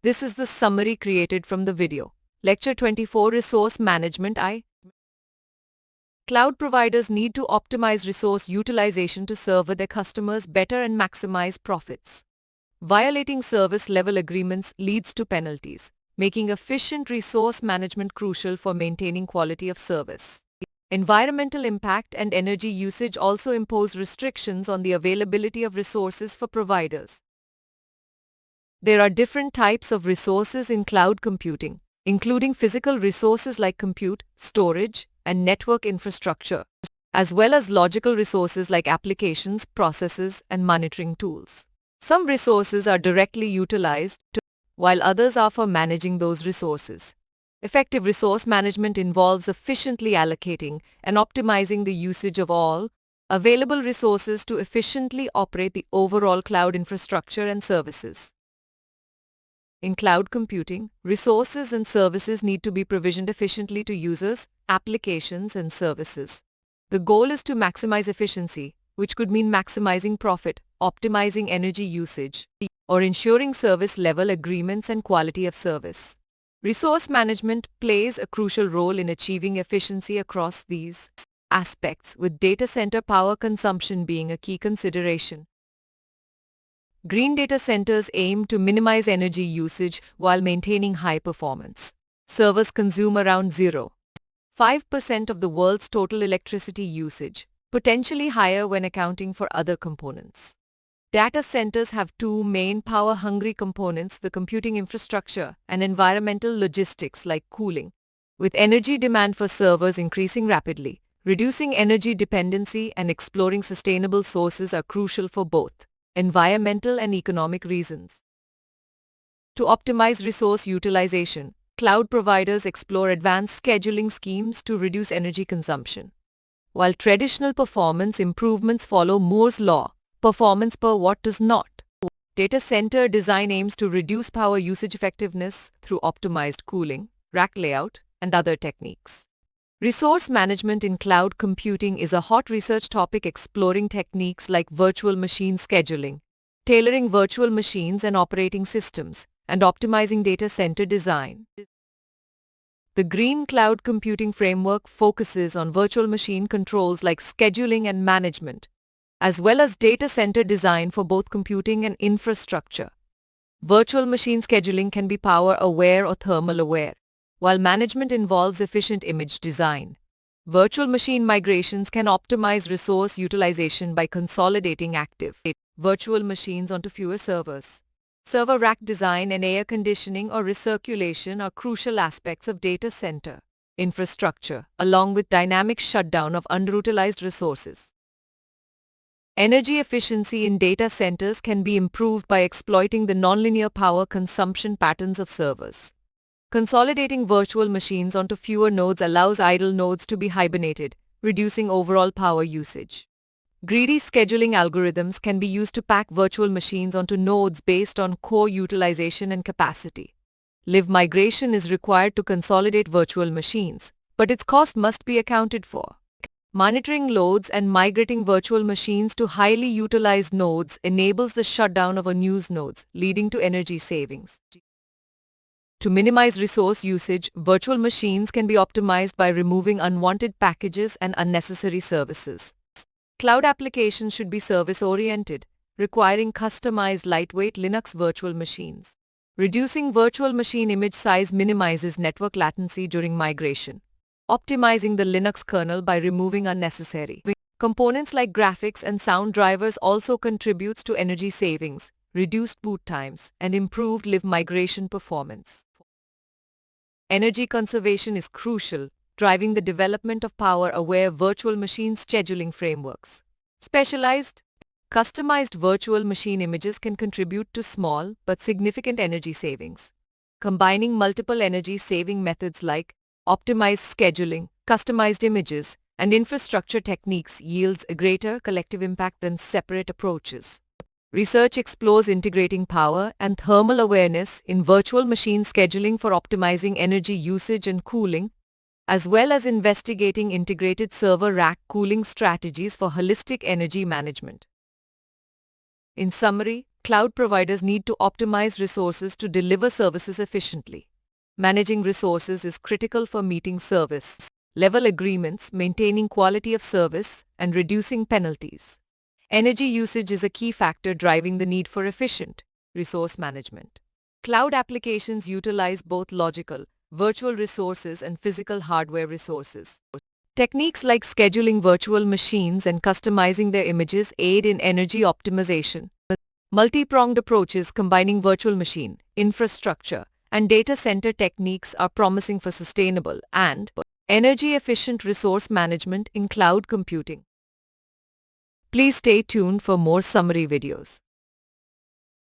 This is the summary created from the video. Lecture 24, Resource Management. Cloud providers need to optimize resource utilization to serve their customers better and maximize profits. Violating service level agreements leads to penalties, making efficient resource management crucial for maintaining quality of service. Environmental impact and energy usage also impose restrictions on the availability of resources for providers. There are different types of resources in cloud computing, including physical resources like compute, storage, and network infrastructure, as well as logical resources like applications, processes, and monitoring tools. Some resources are directly utilized, while others are for managing those resources. Effective resource management involves efficiently allocating and optimizing the usage of all available resources to efficiently operate the overall cloud infrastructure and services. In cloud computing, resources and services need to be provisioned efficiently to users, applications, and services. The goal is to maximize efficiency, which could mean maximizing profit, optimizing energy usage, or ensuring service level agreements and quality of service. Resource management plays a crucial role in achieving efficiency across these aspects, with data center power consumption being a key consideration. Green data centers aim to minimize energy usage while maintaining high performance. Servers consume around 0.5% of the world's total electricity usage, potentially higher when accounting for other components. Data centers have two main power-hungry components: the computing infrastructure and environmental logistics like cooling. With energy demand for servers increasing rapidly, reducing energy dependency and exploring sustainable sources are crucial for both environmental and economic reasons. To optimize resource utilization, cloud providers explore advanced scheduling schemes to reduce energy consumption. While traditional performance improvements follow Moore's law, performance per watt does not. Data center design aims to reduce power usage effectiveness through optimized cooling, rack layout, and other techniques. Resource management in cloud computing is a hot research topic exploring techniques like virtual machine scheduling, tailoring virtual machines and operating systems, and optimizing data center design. The Green Cloud Computing Framework focuses on virtual machine controls like scheduling and management, as well as data center design for both computing and infrastructure. Virtual machine scheduling can be power-aware or thermal-aware, while management involves efficient image design. Virtual machine migrations can optimize resource utilization by consolidating active virtual machines onto fewer servers. Server rack design and air conditioning or recirculation are crucial aspects of data center infrastructure, along with dynamic shutdown of underutilized resources. Energy efficiency in data centers can be improved by exploiting the nonlinear power consumption patterns of servers. Consolidating virtual machines onto fewer nodes allows idle nodes to be hibernated, reducing overall power usage. Greedy scheduling algorithms can be used to pack virtual machines onto nodes based on core utilization and capacity. Live migration is required to consolidate virtual machines, but its cost must be accounted for. Monitoring loads and migrating virtual machines to highly utilized nodes enables the shutdown of unused nodes, leading to energy savings. To minimize resource usage, virtual machines can be optimized by removing unwanted packages and unnecessary services. Cloud applications should be service-oriented, requiring customized lightweight Linux virtual machines. Reducing virtual machine image size minimizes network latency during migration. Optimizing the Linux kernel by removing unnecessary components like graphics and sound drivers also contributes to energy savings, reduced boot times, and improved live migration performance. Energy conservation is crucial, driving the development of power-aware virtual machine scheduling frameworks. Specialized, customized virtual machine images can contribute to small but significant energy savings. Combining multiple energy-saving methods like optimized scheduling, customized images, and infrastructure techniques yields a greater collective impact than separate approaches. Research explores integrating power and thermal awareness in virtual machine scheduling for optimizing energy usage and cooling, as well as investigating integrated server rack cooling strategies for holistic energy management. In summary, Cloud providers need to optimize resources to deliver services efficiently. Managing resources is critical for meeting service level agreements, maintaining quality of service, and reducing penalties. Energy usage is a key factor driving the need for efficient resource management. Cloud applications utilize both logical, virtual resources and physical hardware resources. Techniques like scheduling virtual machines and customizing their images aid in energy optimization. Multi-pronged approaches combining virtual machine, infrastructure, and data center techniques are promising for sustainable and energy-efficient resource management in cloud computing. Please stay tuned for more summary videos.